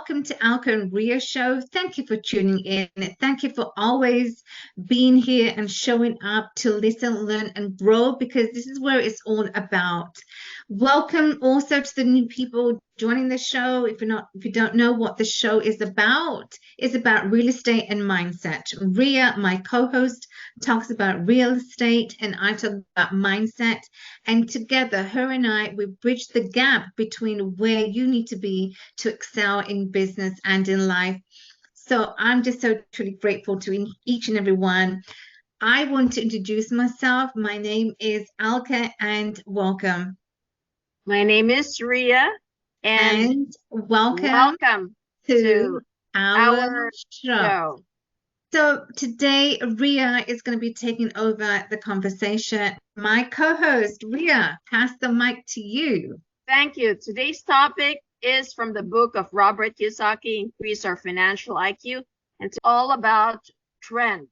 welcome to Alka and Ria Show. Thank you for tuning in. Thank you for always being here and showing up to listen, learn, and grow, because this is where it's all about. Welcome also to the new people joining the show. If you don't know what the show is about, it's about real estate and mindset. Ria, my co-host, talks about real estate, and I talk about mindset. And together, her and I, we bridge the gap between where you need to be to excel in business and in life. So I'm just so truly grateful to each and every one. I want to introduce myself. My name is Alka, and welcome. My name is Ria, and welcome to our show. So today, Ria is going to be taking over the conversation. My co-host, Ria, pass the mic to you. Thank you. Today's topic is from the book of Robert Kiyosaki, Increase Our Financial IQ, and it's all about trend.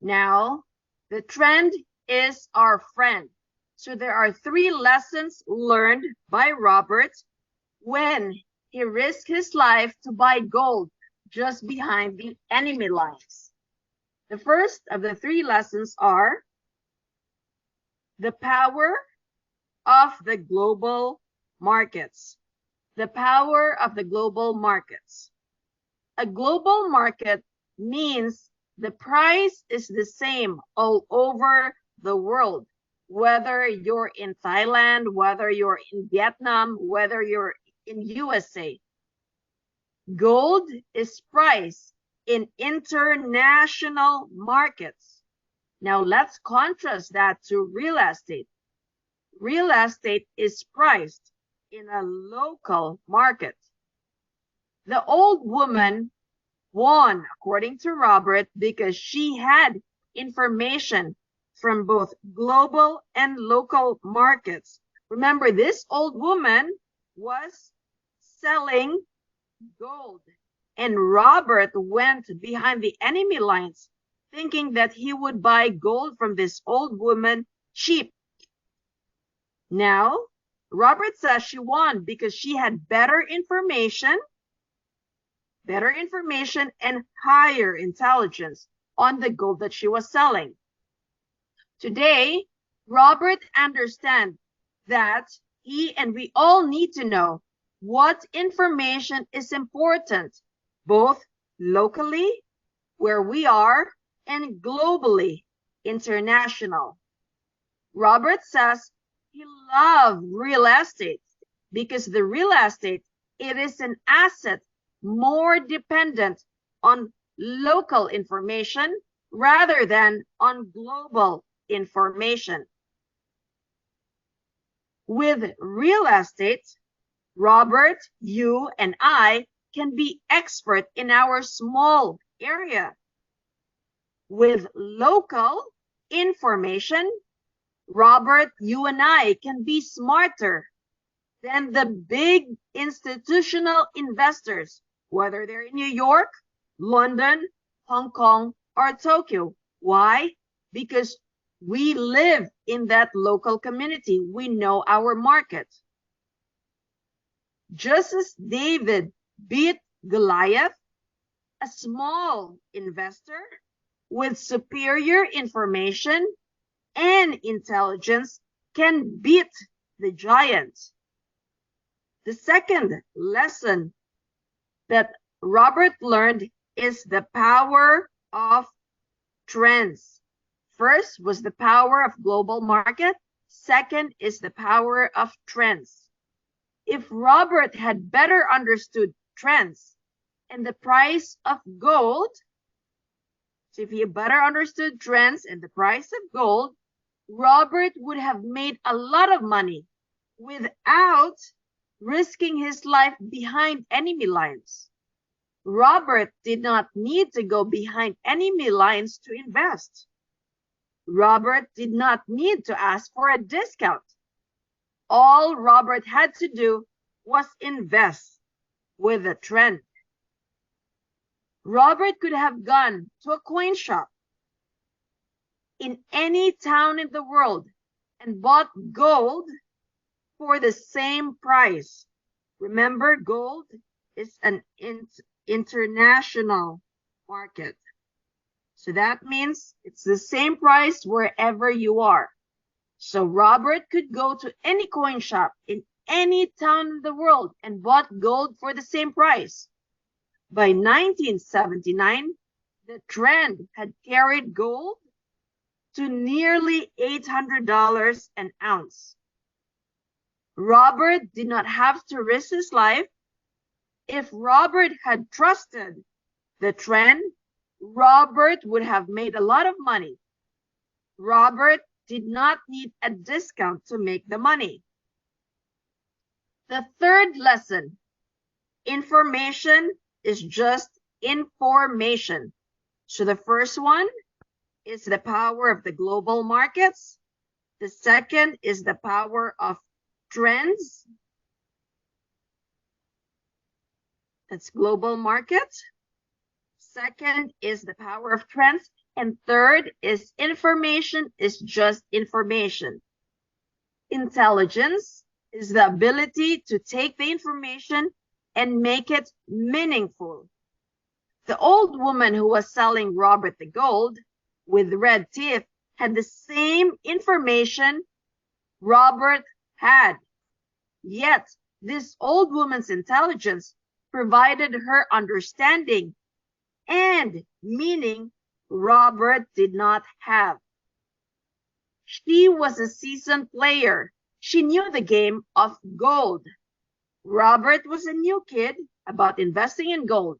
Now, the trend is our friend. So there are 3 lessons learned by Robert when he risked his life to buy gold just behind the enemy lines. The first of the 3 lessons are the power of the global markets. The power of the global markets. A global market means the price is the same all over the world. Whether you're in Thailand, whether you're in Vietnam, whether you're in USA. Gold is priced in international markets. Now let's contrast that to real estate. Real estate is priced in a local market. The old woman won, according to Robert, because she had information from both global and local markets. Remember, this old woman was selling gold, and Robert went behind the enemy lines thinking that he would buy gold from this old woman cheap. Now, Robert says she won because she had better information and higher intelligence on the gold that she was selling. Today, Robert understands that he and we all need to know what information is important, both locally, where we are, and globally, international. Robert says he loves real estate because the real estate, it is an asset more dependent on local information rather than on global information. With real estate, Robert, you, and I can be expert in our small area. With local information, Robert, you, and I can be smarter than the big institutional investors, whether they're in New York, London, Hong Kong, or Tokyo. Why? Because we live in that local community. We know our market. Just as David beat Goliath, a small investor with superior information and intelligence can beat the giant. The second lesson that Robert learned is the power of trends. First was the power of global market. Second is the power of trends. If Robert had better understood trends and the price of gold, so if he better understood trends and the price of gold, Robert would have made a lot of money without risking his life behind enemy lines. Robert did not need to go behind enemy lines to invest. Robert did not need to ask for a discount. All Robert had to do was invest with a trend. Robert could have gone to a coin shop in any town in the world and bought gold for the same price. Remember, gold is an international market. So that means it's the same price wherever you are. So Robert could go to any coin shop in any town in the world and bought gold for the same price. By 1979, the trend had carried gold to nearly $800 an ounce. Robert did not have to risk his life. If Robert had trusted the trend, Robert would have made a lot of money. Robert did not need a discount to make the money. The third lesson, information is just information. So the first one is the power of the global markets. The second is the power of trends. That's global market. Second is the power of trends. And third is information is just information. Intelligence is the ability to take the information and make it meaningful. The old woman who was selling Robert the gold with red teeth had the same information Robert had. Yet, this old woman's intelligence provided her understanding and meaning Robert did not have. She was a seasoned player. She knew the game of gold. Robert was a new kid about investing in gold,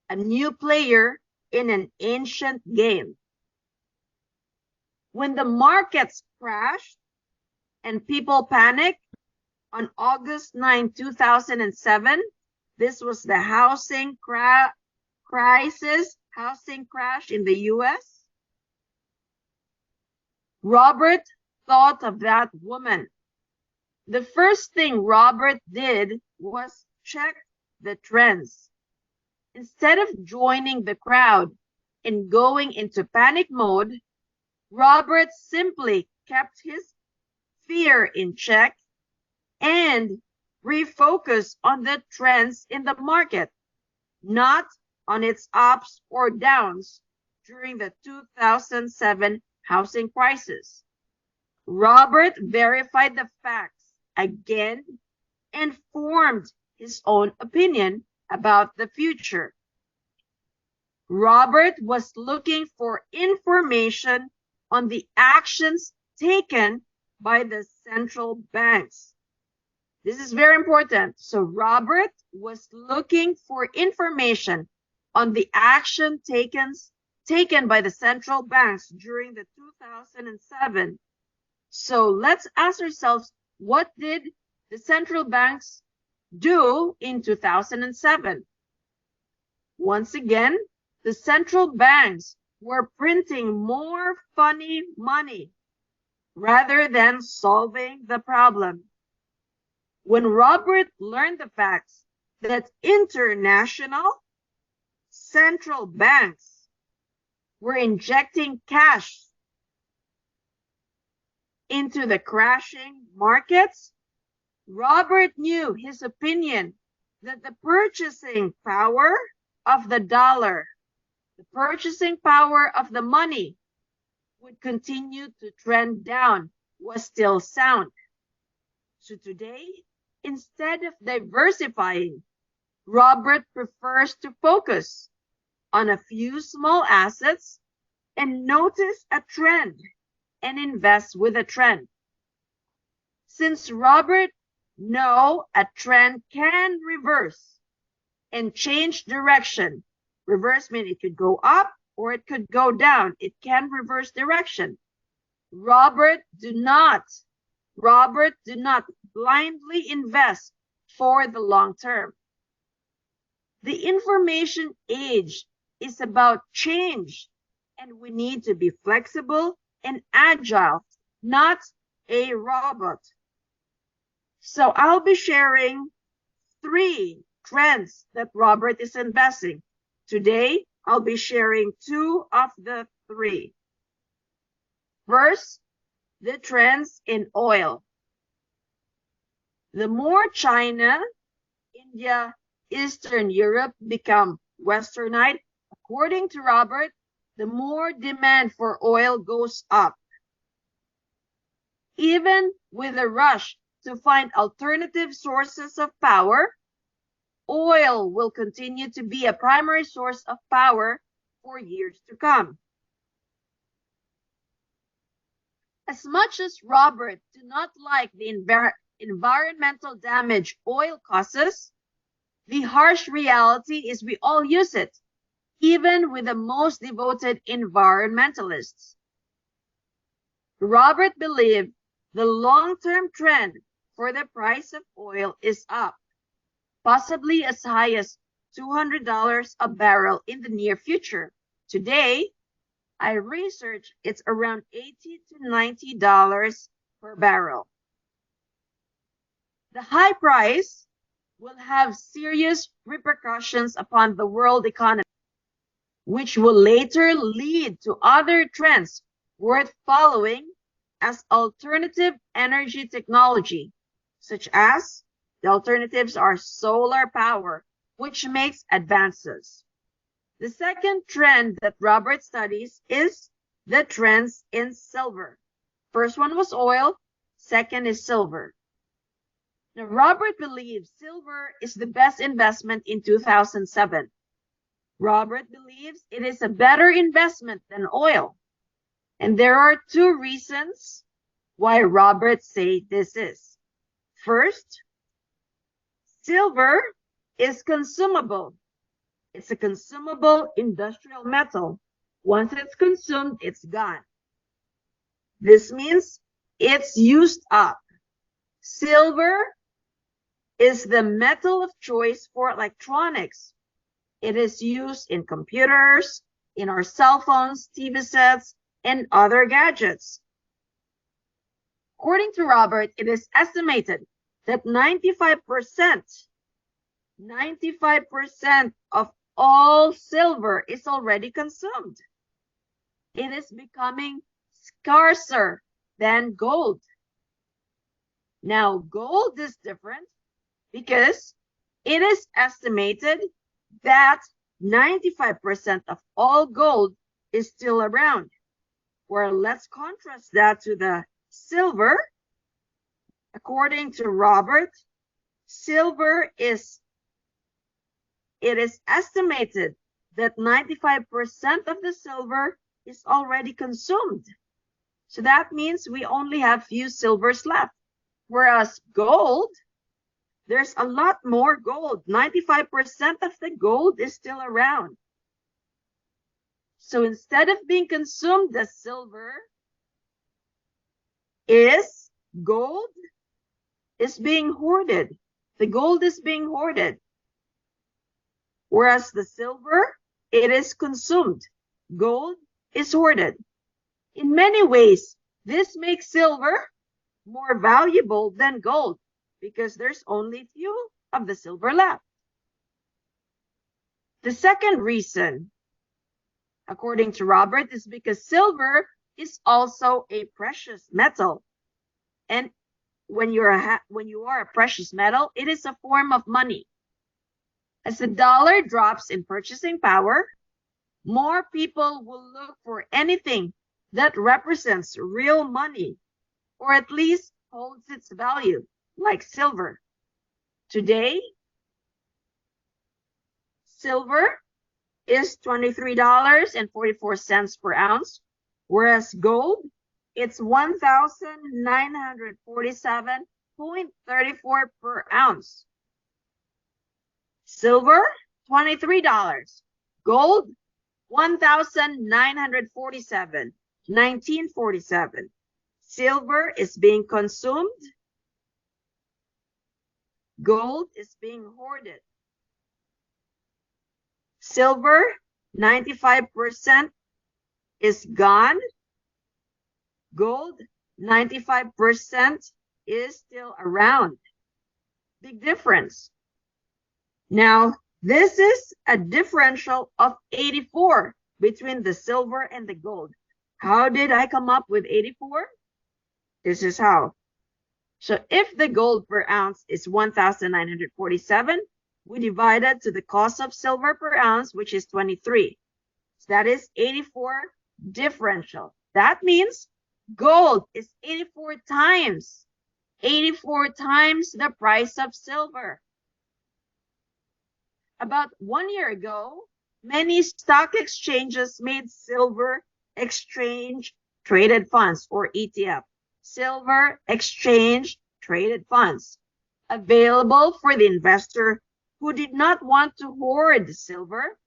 a new player in an ancient game. When the markets crashed and people panicked on August 9, 2007, this was the housing crash in the US. Robert thought of that woman. The first thing Robert did was check the trends. Instead of joining the crowd and going into panic mode, Robert simply kept his fear in check and refocused on the trends in the market, not on its ups or downs during the 2007 housing crisis. Robert verified the facts again and formed his own opinion about the future. Robert was looking for information on the actions taken by the central banks. This is very important. So Robert was looking for information on the action taken by the central banks during the 2007. So let's ask ourselves, what did the central banks do in 2007? Once again, the central banks were printing more funny money rather than solving the problem. When Robert learned the facts that international central banks were injecting cash into the crashing markets, Robert knew his opinion that the purchasing power of the dollar, the purchasing power of the money would continue to trend down was still sound. So today, instead of diversifying, Robert prefers to focus on a few small assets and notice a trend and invest with a trend. Since Robert knows a trend can reverse and change direction, reverse means it could go up or it could go down. It can reverse direction. Robert do not blindly invest for the long term. The information age is about change, and we need to be flexible and agile, not a robot. So I'll be sharing 3 trends that Robert is investing. Today, I'll be sharing 2 of the 3. First, the trends in oil. The more China, India, Eastern Europe become westernized, according to Robert, the more demand for oil goes up. Even with a rush to find alternative sources of power, oil will continue to be a primary source of power for years to come. As much as Robert do not like the environmental damage oil causes, the harsh reality is we all use it, even with the most devoted environmentalists. Robert believed the long-term trend for the price of oil is up, possibly as high as $200 a barrel in the near future. Today, I researched it's around $80 to $90 per barrel. The high price will have serious repercussions upon the world economy, which will later lead to other trends worth following as alternative energy technology, such as the alternatives are solar power, which makes advances. The second trend that Robert studies is the trends in silver. First one was oil, second is silver. Now, Robert believes silver is the best investment in 2007. Robert believes it is a better investment than oil. And there are two reasons why Robert says this is. First, silver is consumable. It's a consumable industrial metal. Once it's consumed, it's gone. This means it's used up. Silver is the metal of choice for electronics. It is used in computers, in our cell phones, TV sets, and other gadgets. According to Robert, it is estimated that 95% of all silver is already consumed. It is becoming scarcer than gold. Now, gold is different because it is estimated that 95% of all gold is still around. Well, let's contrast that to the silver. According to Robert, silver is estimated that 95% of the silver is already consumed. So that means we only have few silvers left. Whereas gold, there's a lot more gold. 95% of the gold is still around. So instead of being consumed, the silver is gold is being hoarded. The gold is being hoarded. Whereas the silver, it is consumed. Gold is hoarded. In many ways, this makes silver more valuable than gold because there's only few of the silver left. The second reason, according to Robert, is because silver is also a precious metal. And when you are a precious metal, it is a form of money. As the dollar drops in purchasing power, more people will look for anything that represents real money, or at least holds its value, like silver. Today, silver is $23.44 per ounce, whereas gold, it's $1,947.34 per ounce. Silver, $23. Gold, $1,947.1947. Silver is being consumed. Gold is being hoarded. Silver, 95% is gone. Gold, 95% is still around. Big difference. Now, this is a differential of 84 between the silver and the gold. How did I come up with 84? This is how. So if the gold per ounce is 1,947, we divided to the cost of silver per ounce, which is 23. So that is 84 differential. That means gold is 84 times the price of silver. About 1 year ago, many stock exchanges made silver exchange traded funds, or ETF, silver exchange traded funds, available for the investor who did not want to hoard silver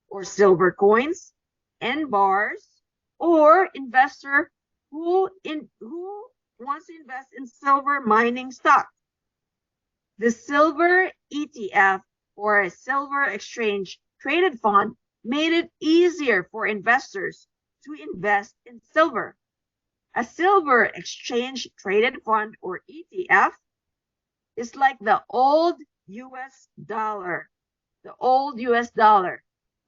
or silver coins and bars, or investor who wants to invest in silver mining stock. The silver ETF, or a silver exchange traded fund, made it easier for investors to invest in silver. A silver exchange traded fund, or ETF, is like the old US dollar,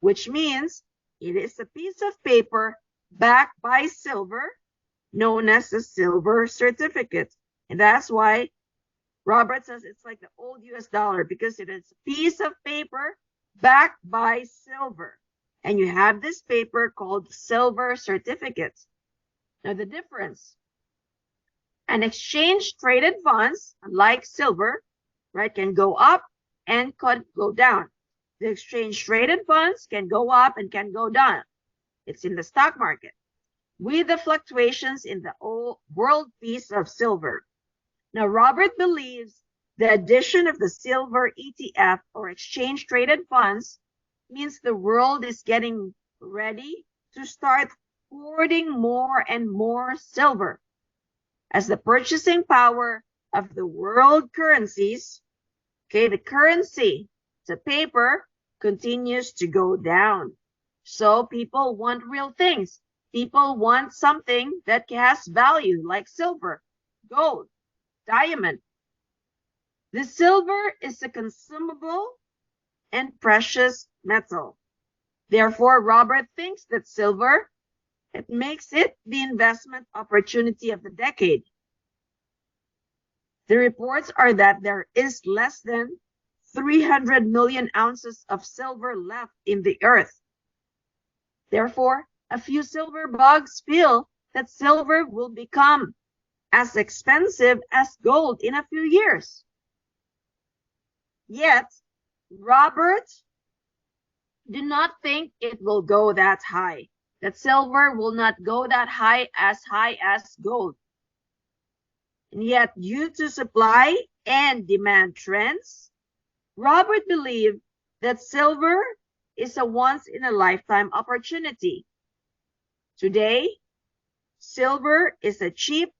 which means it is a piece of paper backed by silver, known as a silver certificate. And that's why Robert says it's like the old US dollar, because it is a piece of paper backed by silver. And you have this paper called silver certificate. Now the difference, an exchange traded funds, unlike silver, right, can go up and could go down. The exchange traded funds can go up and can go down. It's in the stock market with the fluctuations in the world piece of silver. Now, Robert believes the addition of the silver ETF, or exchange traded funds, means the world is getting ready to start hoarding more and more silver, as the purchasing power of the world currencies, okay, the currency, the paper, continues to go down. So people want real things. People want something that has value, like silver, gold, diamond. The silver is a consumable and precious metal. Therefore, Robert thinks that silver, it makes it the investment opportunity of the decade. The reports are that there is less than 300 million ounces of silver left in the earth. Therefore, a few silver bugs feel that silver will become as expensive as gold in a few years. Yet, Robert do not think it will go that high, that silver will not go that high as gold. And yet, due to supply and demand trends, Robert believed that silver is a once-in-a-lifetime opportunity. Today, silver is a cheap,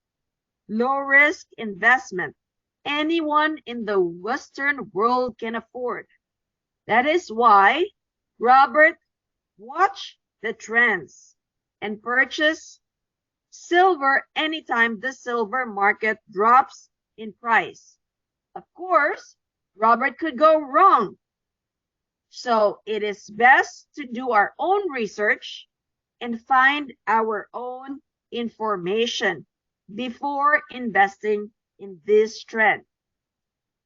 low-risk investment anyone in the Western world can afford. That is why Robert watched the trends and purchased silver anytime the silver market drops in price. Of course, Robert could go wrong. So it is best to do our own research and find our own information before investing in this trend.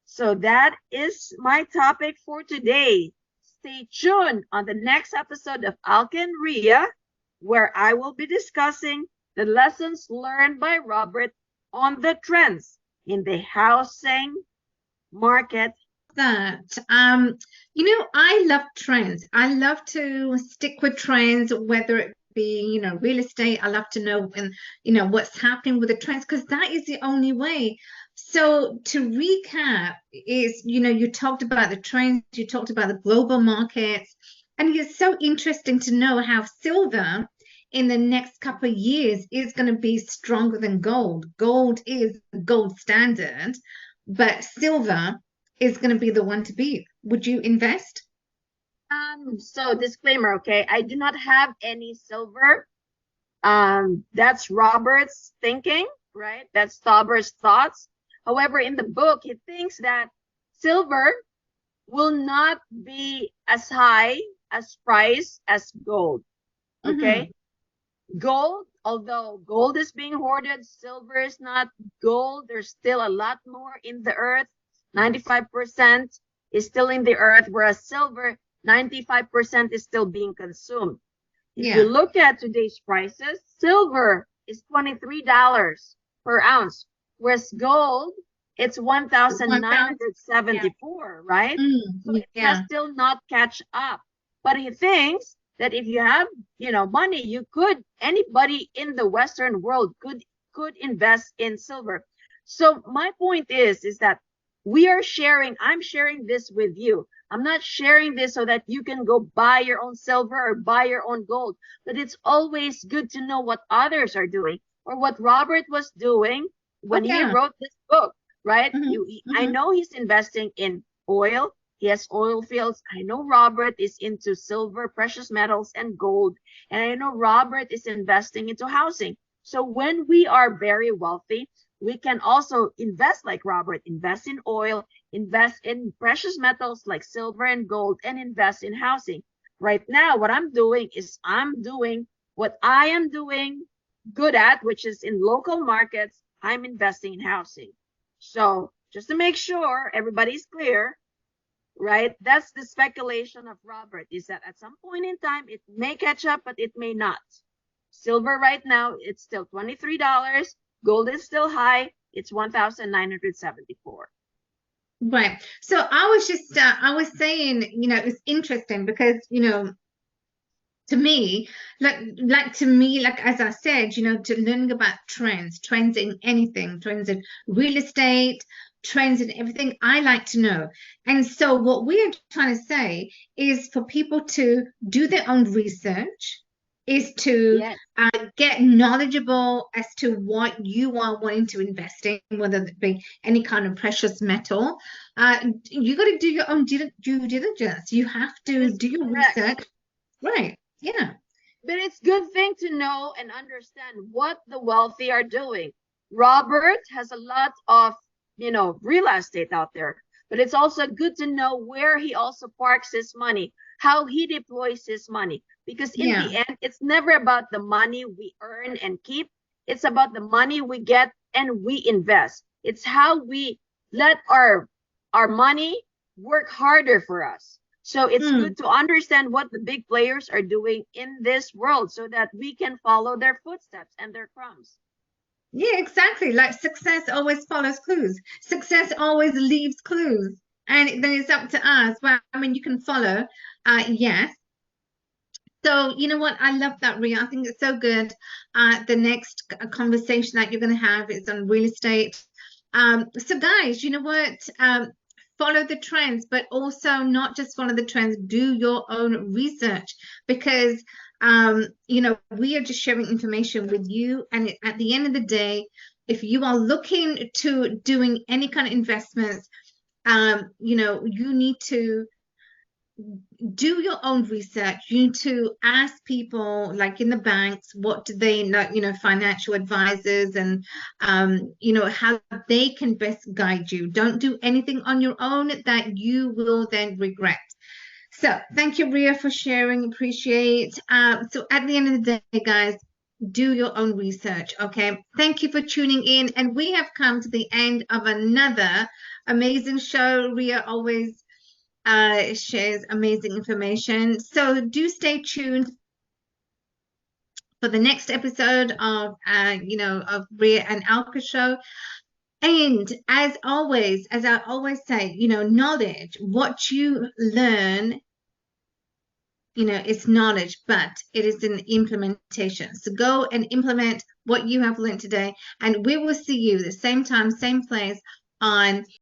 So that is my topic for today. Stay tuned on the next episode of Alka and Ria, where I will be discussing the lessons learned by Robert on the trends in the housing market. I love trends. I love to stick with trends, whether it be, real estate. I love to know what's happening with the trends, because that is the only way. So to recap is, you talked about the trends, you talked about the global markets, and it's so interesting to know how silver in the next couple of years is going to be stronger than gold. Gold is the gold standard, but silver is going to be the one to beat. Would you invest? So disclaimer, okay, I do not have any silver. That's Robert's thinking, right? That's Robert's thoughts. However, in the book, he thinks that silver will not be as high as price as gold. Okay. Gold, although gold is being hoarded, silver is not. Gold, there's still a lot more in the earth. 95% is still in the earth, whereas silver, 95% is still being consumed. If you look at today's prices, silver is $23 per ounce, whereas gold, it's 1,974, right? So it has still not catch up. But he thinks that if you have, money, anybody in the Western world could invest in silver. So my point is that I'm sharing this with you. I'm not sharing this so that you can go buy your own silver or buy your own gold, but it's always good to know what others are doing, or what Robert was doing when he wrote this book, right? I know he's investing in oil. He has oil fields. I know Robert is into silver, precious metals, and gold. And I know Robert is investing into housing. So when we are very wealthy, we can also invest like Robert, invest in oil, invest in precious metals like silver and gold, and invest in housing. Right now, what I'm doing is I'm doing what I am doing good at, which is in local markets. I'm investing in housing. So just to make sure everybody's clear, right? That's the speculation of Robert, is that at some point in time, it may catch up, but it may not. Silver right now, it's still $23. Gold is still high. It's 1,974. Right. So I was saying, it's interesting because, to me, as I said, to learning about trends in anything, trends in real estate, trends in everything, I like to know. And so what we're trying to say is for people to do their own research, is to get knowledgeable as to what you are wanting to invest in, whether it be any kind of precious metal. You got to do your own due diligence. You have to do your research. Right. Yeah. But it's a good thing to know and understand what the wealthy are doing. Robert has a lot of, real estate out there, but it's also good to know where he also parks his money, how he deploys his money. Because in the end, it's never about the money we earn and keep. It's about the money we get and we invest. It's how we let our money work harder for us. So it's good to understand what the big players are doing in this world so that we can follow their footsteps and their crumbs. Yeah, exactly. Like success always follows clues. Success always leaves clues. And then it's up to us. Well, I mean, you can follow. Yes. So, you know what? I love that, Ria. I think it's so good. The next conversation that you're going to have is on real estate. So, guys, you know what? Follow the trends, but also not just follow the trends. Do your own research, because we are just sharing information with you. And at the end of the day, if you are looking to doing any kind of investments, you need to do your own research. You need to ask people, like in the banks, what do they know, financial advisors, and how they can best guide you. Don't do anything on your own that you will then regret. So thank you, Ria, for sharing. Appreciate. So at the end of the day, guys, do your own research. Okay. Thank you for tuning in. And we have come to the end of another amazing show. Ria always shares amazing information. So do stay tuned for the next episode of of Ria and Alka show. And as always, as I always say, knowledge, what you learn, it's knowledge, but it is an implementation. So go and implement what you have learned today, and we will see you the same time, same place on